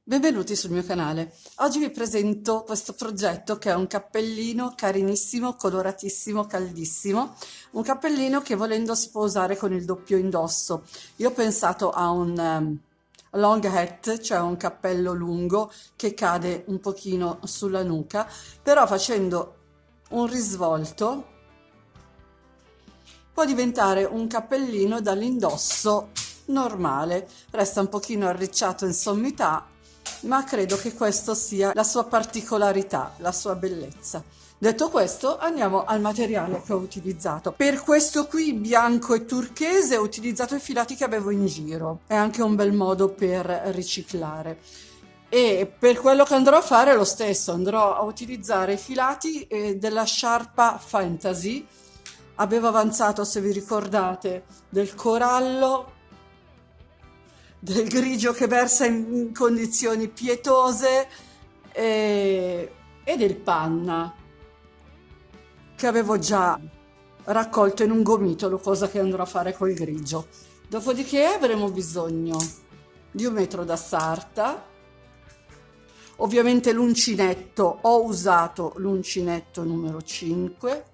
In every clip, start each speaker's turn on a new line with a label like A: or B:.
A: Benvenuti sul mio canale. Oggi vi presento questo progetto che è un cappellino carinissimo, coloratissimo, caldissimo. Un cappellino che volendo si può usare con il doppio indosso. Io ho pensato a un long hat, cioè un cappello lungo che cade un pochino sulla nuca, però facendo un risvolto può diventare un cappellino dall'indosso normale. Resta un pochino arricciato in sommità, ma credo che questo sia la sua particolarità, la sua bellezza. Detto questo, andiamo al materiale che ho utilizzato. Per questo qui bianco e turchese ho utilizzato i filati che avevo in giro. È anche un bel modo per riciclare. E per quello che andrò a fare è lo stesso, andrò a utilizzare i filati della Sharpa Fantasy. Avevo avanzato, se vi ricordate, del corallo, del grigio che versa in condizioni pietose e del panna che avevo già raccolto in un gomitolo, cosa che andrò a fare col grigio. Dopodiché avremo bisogno di un metro da sarta, ovviamente l'uncinetto, ho usato l'uncinetto numero 5,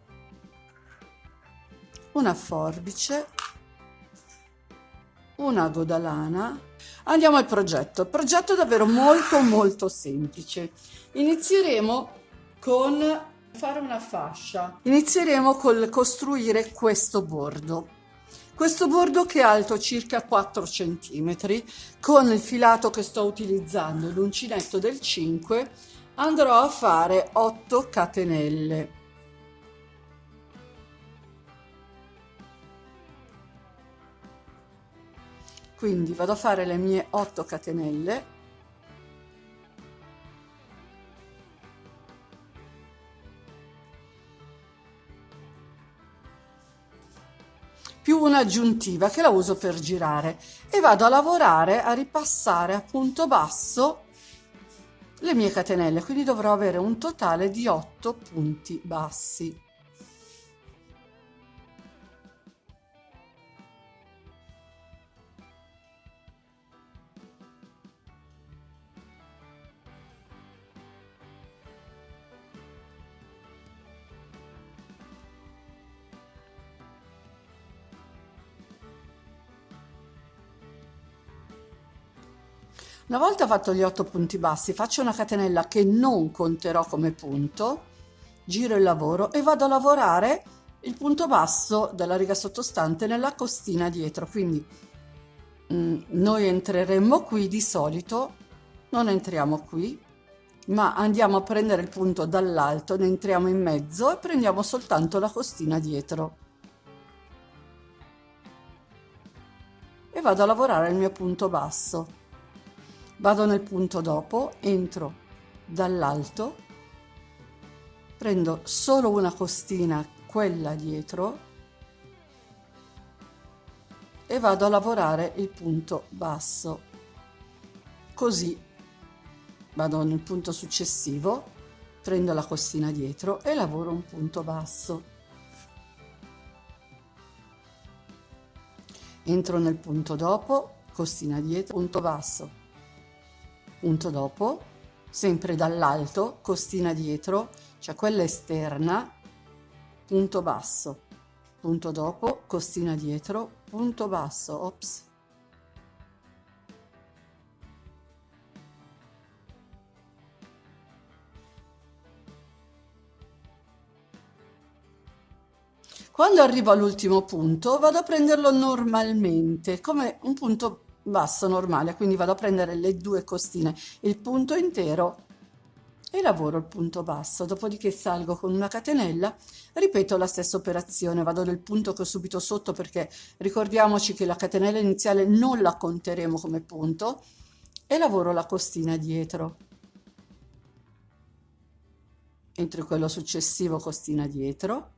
A: una forbice, un ago da lana. Andiamo al progetto. Il progetto è davvero molto semplice. Inizieremo con fare una fascia. Inizieremo col costruire questo bordo. Questo bordo che è alto circa 4 cm, con il filato che sto utilizzando, l'uncinetto del 5, andrò a fare 8 catenelle. Quindi vado a fare le mie 8 catenelle, più un'aggiuntiva che la uso per girare, e vado a lavorare, a ripassare a punto basso le mie catenelle, quindi dovrò avere un totale di 8 punti bassi. Una volta fatto gli 8 punti bassi, faccio una catenella che non conterò come punto, giro il lavoro e vado a lavorare il punto basso della riga sottostante nella costina dietro. Quindi noi entreremmo qui, di solito non entriamo qui, ma andiamo a prendere il punto dall'alto, ne entriamo in mezzo e prendiamo soltanto la costina dietro. E vado a lavorare il mio punto basso. Vado nel punto dopo, entro dall'alto, prendo solo una costina, quella dietro, e vado a lavorare il punto basso. Così vado nel punto successivo, prendo la costina dietro e lavoro un punto basso. Entro nel punto dopo, costina dietro, punto basso. Punto dopo, sempre dall'alto, costina dietro, cioè quella esterna, punto basso, punto dopo, costina dietro, punto basso, ops. Quando arrivo all'ultimo punto vado a prenderlo normalmente, come un punto basso normale, quindi vado a prendere le due costine, il punto intero e lavoro il punto basso, dopodiché salgo con una catenella, ripeto la stessa operazione, vado nel punto che ho subito sotto perché ricordiamoci che la catenella iniziale non la conteremo come punto e lavoro la costina dietro. Entro in quello successivo, costina dietro.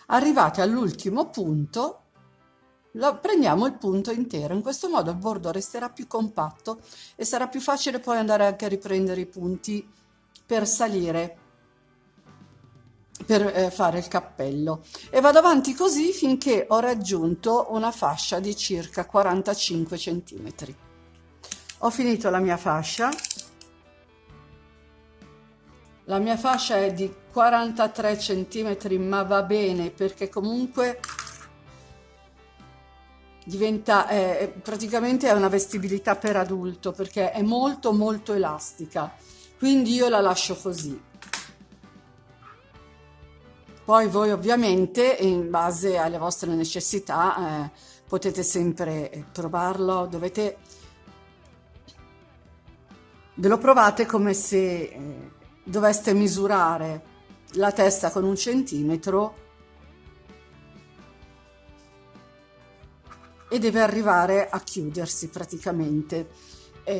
A: Arrivate all'ultimo punto, Prendiamo il punto intero, in questo modo il bordo resterà più compatto e sarà più facile poi andare anche a riprendere i punti per salire, per fare il cappello. E vado avanti così finché ho raggiunto una fascia di circa 45 centimetri. Ho finito la mia fascia. La mia fascia è di 43 centimetri, ma va bene perché comunque diventa praticamente è una vestibilità per adulto perché è molto molto elastica, quindi io la lascio così. Poi voi ovviamente in base alle vostre necessità potete sempre provarlo, ve lo provate come se doveste misurare la testa con 1 centimetro e deve arrivare a chiudersi praticamente.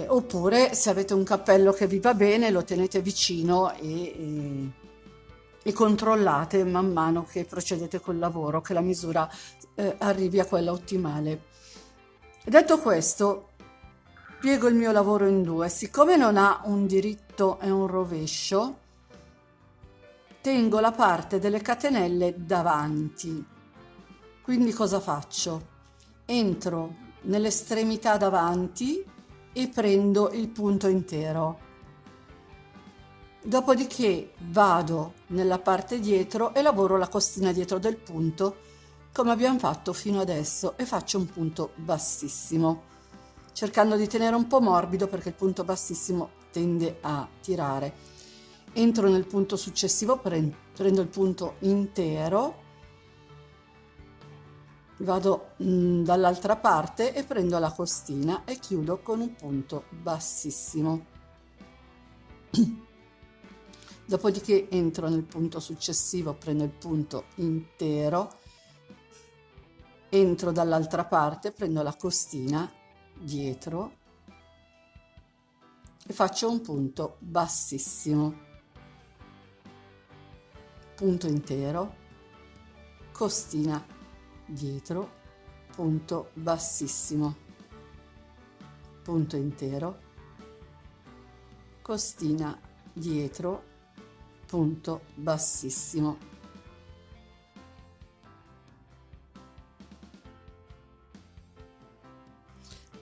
A: Oppure se avete un cappello che vi va bene lo tenete vicino e controllate man mano che procedete col lavoro che la misura arrivi a quella ottimale. Detto questo, piego il mio lavoro in due. Siccome non ha un diritto e un rovescio, tengo la parte delle catenelle davanti. Quindi cosa faccio? Entro nell'estremità davanti e prendo il punto intero. Dopodiché vado nella parte dietro e lavoro la costina dietro del punto, come abbiamo fatto fino adesso, e faccio un punto bassissimo, cercando di tenere un po' morbido perché il punto bassissimo tende a tirare. Entro nel punto successivo, prendo il punto intero, vado dall'altra parte e prendo la costina e chiudo con un punto bassissimo. Dopodiché entro nel punto successivo, prendo il punto intero, entro dall'altra parte, prendo la costina dietro e faccio un punto bassissimo, punto intero, costina dietro, punto bassissimo, punto intero, costina dietro, punto bassissimo.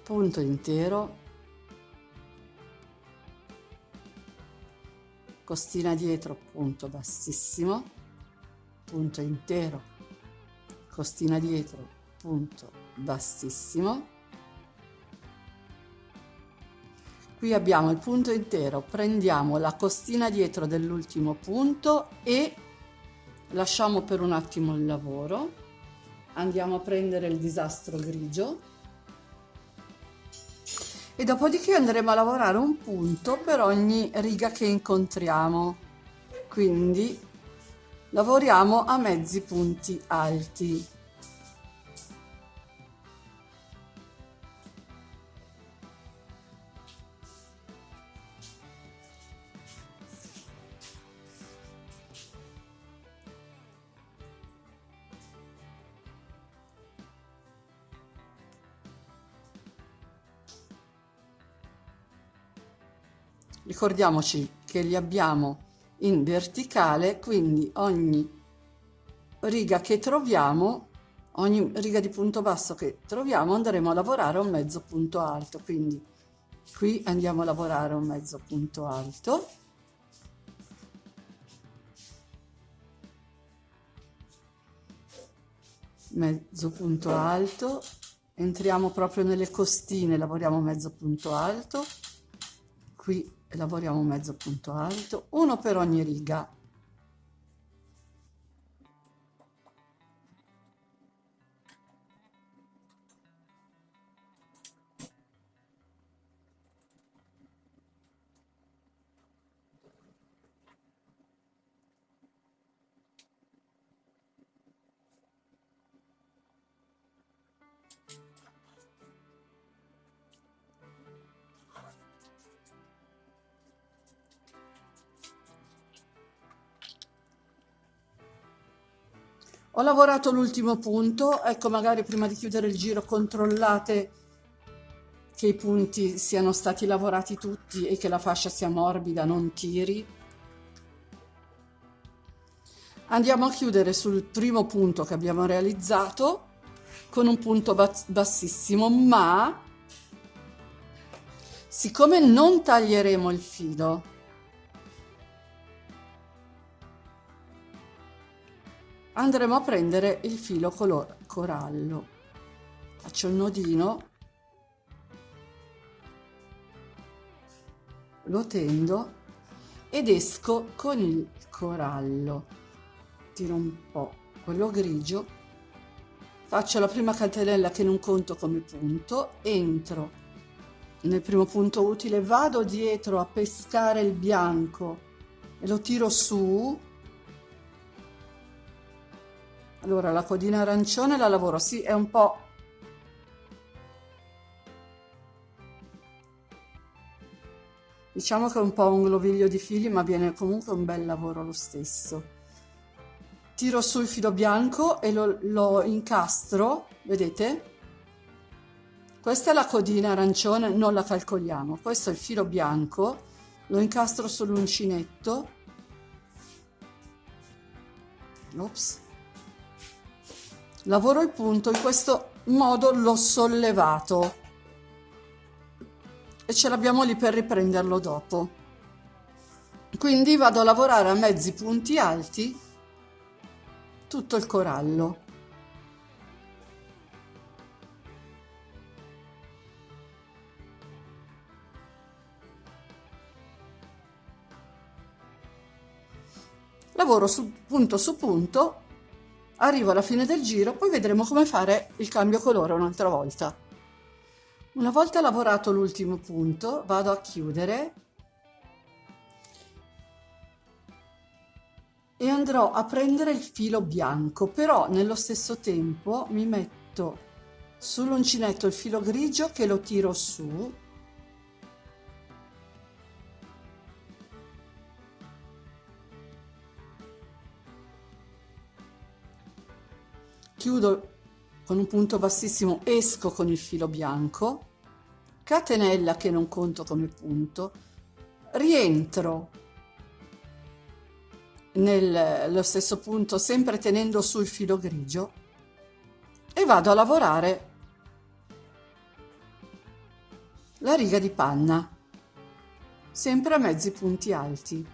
A: Punto intero, costina dietro, punto bassissimo, punto intero, costina dietro, punto bassissimo. Qui abbiamo il punto intero, prendiamo la costina dietro dell'ultimo punto e lasciamo per un attimo il lavoro. Andiamo a prendere il disastro grigio e dopodiché andremo a lavorare un punto per ogni riga che incontriamo. Quindi lavoriamo a mezzi punti alti. Ricordiamoci che li abbiamo in verticale, quindi ogni riga che troviamo, ogni riga di punto basso che troviamo, andremo a lavorare un mezzo punto alto. Quindi qui andiamo a lavorare un mezzo punto alto, mezzo punto alto, entriamo proprio nelle costine, lavoriamo mezzo punto alto, qui lavoriamo mezzo punto alto, uno per ogni riga. Ho lavorato l'ultimo punto, ecco, magari prima di chiudere il giro controllate che i punti siano stati lavorati tutti e che la fascia sia morbida, non tiri. Andiamo a chiudere sul primo punto che abbiamo realizzato con un punto bassissimo, ma siccome non taglieremo il filo, andremo a prendere il filo color corallo. Faccio il nodino, lo tendo ed esco con il corallo. Tiro un po' quello grigio, faccio la prima catenella che non conto come punto, entro nel primo punto utile, vado dietro a pescare il bianco e lo tiro su. Allora la codina arancione la lavoro, sì, è un po', diciamo che è un po' un globiglio di fili, ma viene comunque un bel lavoro lo stesso. Tiro su il filo bianco e lo incastro, vedete? Questa è la codina arancione, non la calcoliamo. Questo è il filo bianco, lo incastro sull'uncinetto. Ops. Lavoro il punto, in questo modo l'ho sollevato e ce l'abbiamo lì per riprenderlo dopo. Quindi vado a lavorare a mezzi punti alti tutto il corallo. Lavoro su punto, arrivo alla fine del giro, poi vedremo come fare il cambio colore un'altra volta. Una volta lavorato l'ultimo punto, vado a chiudere e andrò a prendere il filo bianco, però nello stesso tempo mi metto sull'uncinetto il filo grigio che lo tiro su. Chiudo con un punto bassissimo, esco con il filo bianco, catenella che non conto come punto, rientro nello stesso punto sempre tenendo su il filo grigio e vado a lavorare la riga di panna, sempre a mezzi punti alti.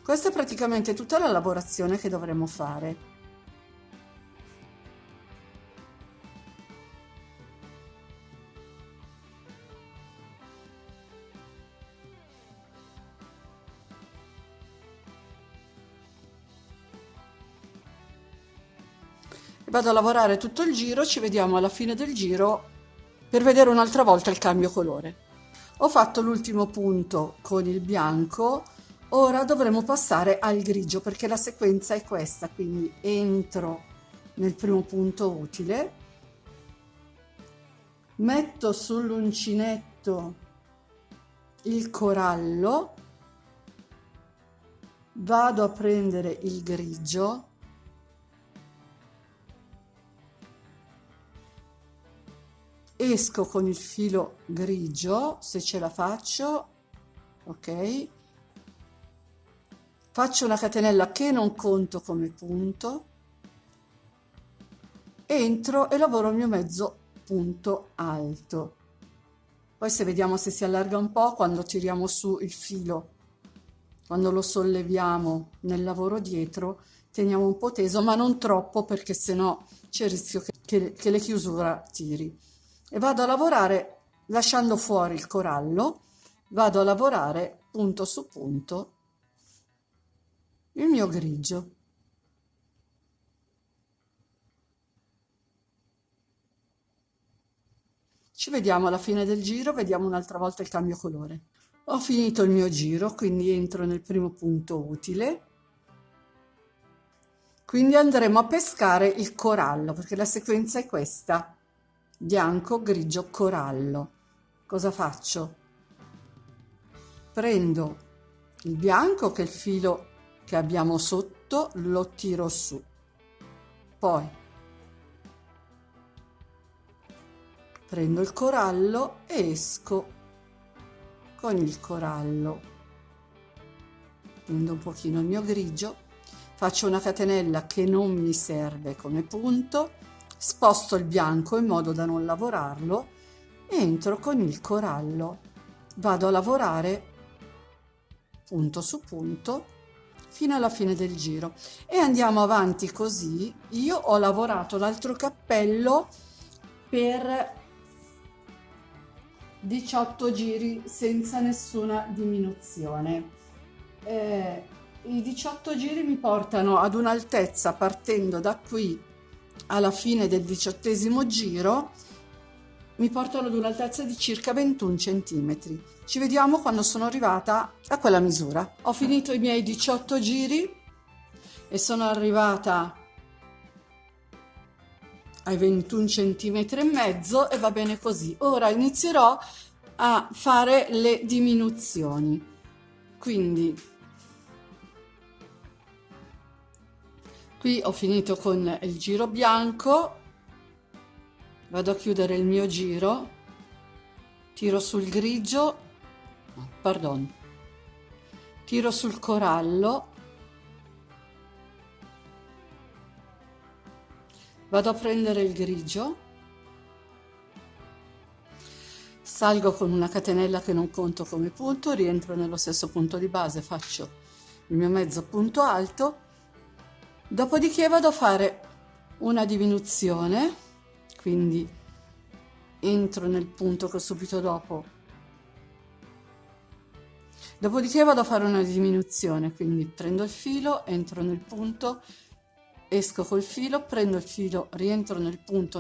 A: Questa è praticamente tutta la lavorazione che dovremo fare. Vado a lavorare tutto il giro, ci vediamo alla fine del giro per vedere un'altra volta il cambio colore. Ho fatto l'ultimo punto con il bianco, ora dovremo passare al grigio perché la sequenza è questa, quindi entro nel primo punto utile, metto sull'uncinetto il corallo, vado a prendere il grigio, esco con il filo grigio se ce la faccio, ok, faccio una catenella che non conto come punto, entro e lavoro il mio mezzo punto alto. Poi se vediamo se si allarga un po' quando tiriamo su il filo, quando lo solleviamo nel lavoro dietro, teniamo un po' teso ma non troppo perché sennò c'è il rischio che le chiusura tiri. E vado a lavorare lasciando fuori il corallo, vado a lavorare punto su punto il mio grigio. Ci vediamo alla fine del giro, vediamo un'altra volta il cambio colore. Ho finito il mio giro, quindi entro nel primo punto utile. Quindi andremo a pescare il corallo, perché la sequenza è questa: bianco, grigio, corallo. Cosa faccio? Prendo il bianco, che è il filo che abbiamo sotto, lo tiro su. Poi prendo il corallo e esco con il corallo. Prendo un pochino il mio grigio, faccio una catenella che non mi serve come punto, sposto il bianco in modo da non lavorarlo, entro con il corallo, vado a lavorare punto su punto fino alla fine del giro e andiamo avanti così. Io ho lavorato l'altro cappello per 18 giri senza nessuna diminuzione. I 18 giri mi portano ad un'altezza, partendo da qui alla fine del 18° giro, mi portano ad un'altezza di circa 21 centimetri. Ci vediamo quando sono arrivata a quella misura. Ho finito i miei 18 giri e sono arrivata ai 21 centimetri e mezzo e va bene così. Ora inizierò a fare le diminuzioni. Quindi qui ho finito con il giro bianco, vado a chiudere il mio giro, tiro sul grigio, tiro sul corallo, vado a prendere il grigio, salgo con una catenella che non conto come punto, rientro nello stesso punto di base, faccio il mio mezzo punto alto, dopodiché vado a fare una diminuzione, quindi entro nel punto che ho subito dopo, dopodiché vado a fare una diminuzione, quindi prendo il filo, entro nel punto, esco col filo, prendo il filo, rientro nel punto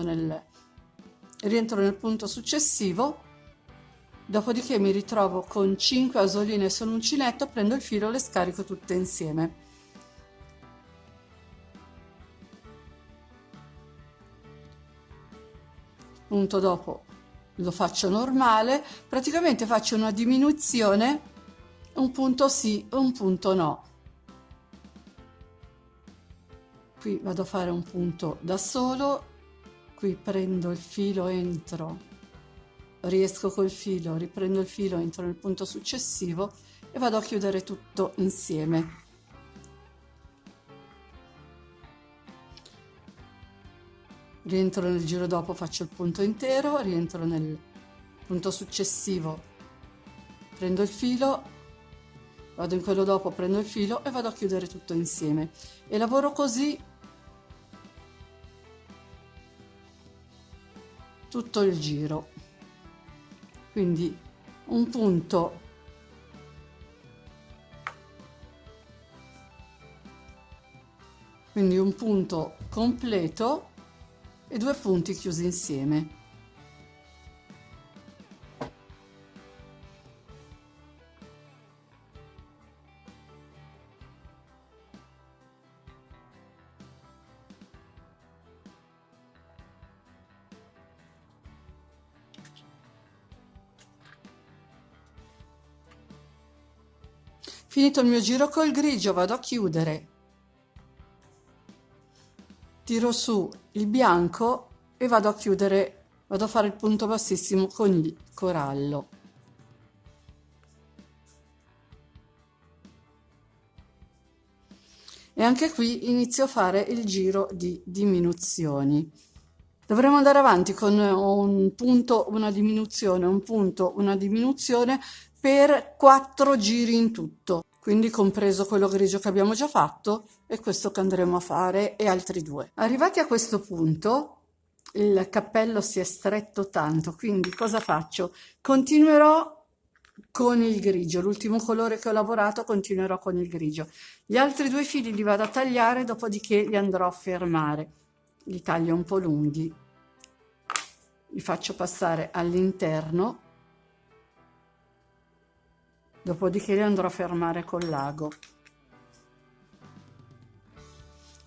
A: successivo, dopodiché mi ritrovo con 5 asoline su un uncinetto, prendo il filo e le scarico tutte insieme. Punto dopo lo faccio normale, praticamente faccio una diminuzione, un punto sì e un punto no. Qui vado a fare un punto da solo, qui prendo il filo, entro, riesco col filo, riprendo il filo, entro nel punto successivo e vado a chiudere tutto insieme. Rientro nel giro dopo, faccio il punto intero, rientro nel punto successivo, prendo il filo, vado in quello dopo, prendo il filo e vado a chiudere tutto insieme e lavoro così tutto il giro. Quindi un punto completo e 2 punti chiusi insieme. Finito il mio giro col grigio, vado a chiudere, tiro su il bianco e vado a chiudere, vado a fare il punto bassissimo con il corallo. E anche qui inizio a fare il giro di diminuzioni. Dovremo andare avanti con un punto, una diminuzione, un punto, una diminuzione per 4 giri in tutto, quindi compreso quello grigio che abbiamo già fatto e questo che andremo a fare e altri 2. Arrivati a questo punto il cappello si è stretto tanto, quindi cosa faccio? Continuerò con il grigio, l'ultimo colore che ho lavorato, continuerò con il grigio. Gli altri 2 fili li vado a tagliare, dopodiché li andrò a fermare. Li taglio un po' lunghi, li faccio passare all'interno, dopodiché li andrò a fermare col lago.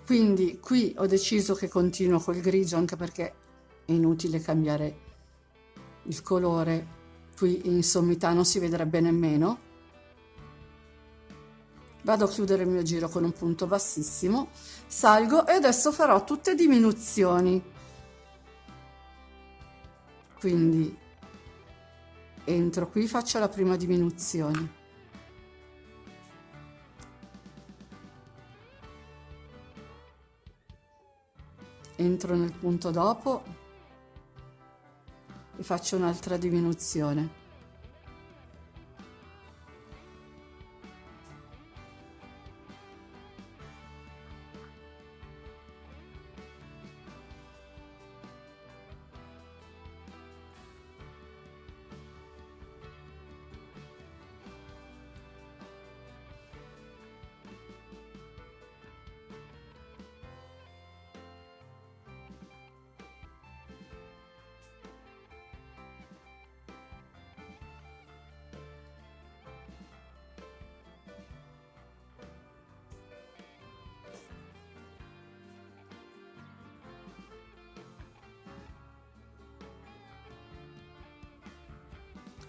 A: Quindi qui ho deciso che continuo col grigio, anche perché è inutile cambiare il colore, qui in sommità non si vedrebbe nemmeno. Vado a chiudere il mio giro con un punto bassissimo, salgo e adesso farò tutte diminuzioni. Quindi entro qui, faccio la prima diminuzione. Entro nel punto dopo e faccio un'altra diminuzione.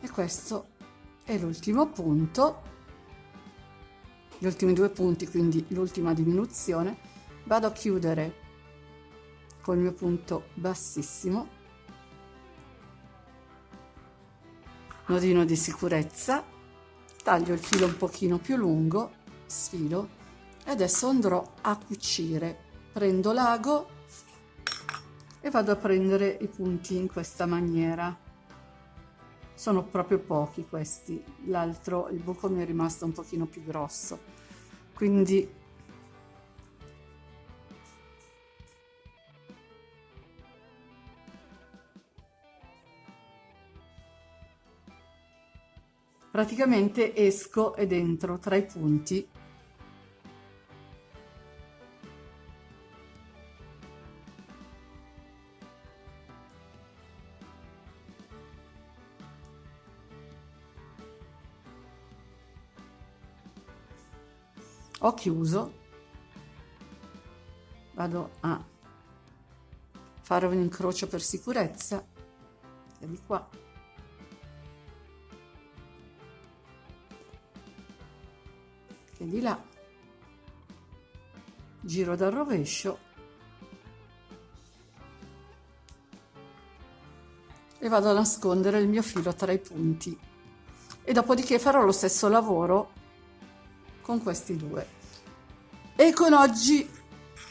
A: E questo è l'ultimo punto, gli ultimi due punti, quindi l'ultima diminuzione. Vado a chiudere col mio punto bassissimo, nodino di sicurezza, taglio il filo un pochino più lungo, sfilo e adesso andrò a cucire. Prendo l'ago e vado a prendere i punti in questa maniera. Sono proprio pochi questi, l'altro, il buco mi è rimasto un pochino più grosso, quindi praticamente esco ed entro tra i punti. Ho chiuso, vado a fare un incrocio per sicurezza, e di qua e di là, giro dal rovescio e vado a nascondere il mio filo tra i punti e dopodiché farò lo stesso lavoro con questi due. E con oggi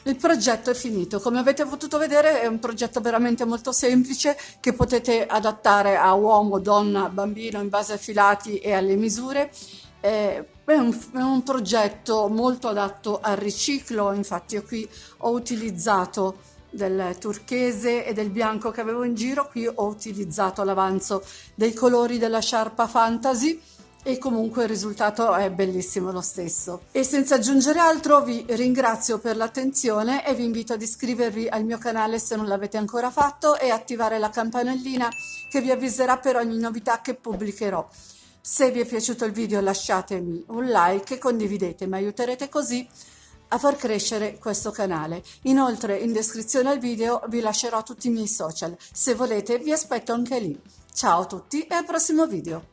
A: il progetto è finito. Come avete potuto vedere è un progetto veramente molto semplice che potete adattare a uomo, donna, bambino in base ai filati e alle misure. È un progetto molto adatto al riciclo, infatti io qui ho utilizzato del turchese e del bianco che avevo in giro, qui ho utilizzato l'avanzo dei colori della Sharpa Fantasy e comunque il risultato è bellissimo lo stesso. E senza aggiungere altro vi ringrazio per l'attenzione e vi invito ad iscrivervi al mio canale se non l'avete ancora fatto e attivare la campanellina che vi avviserà per ogni novità che pubblicherò. Se vi è piaciuto il video lasciatemi un like e condividete, mi aiuterete così a far crescere questo canale. Inoltre in descrizione al video vi lascerò tutti i miei social, se volete vi aspetto anche lì. Ciao a tutti e al prossimo video!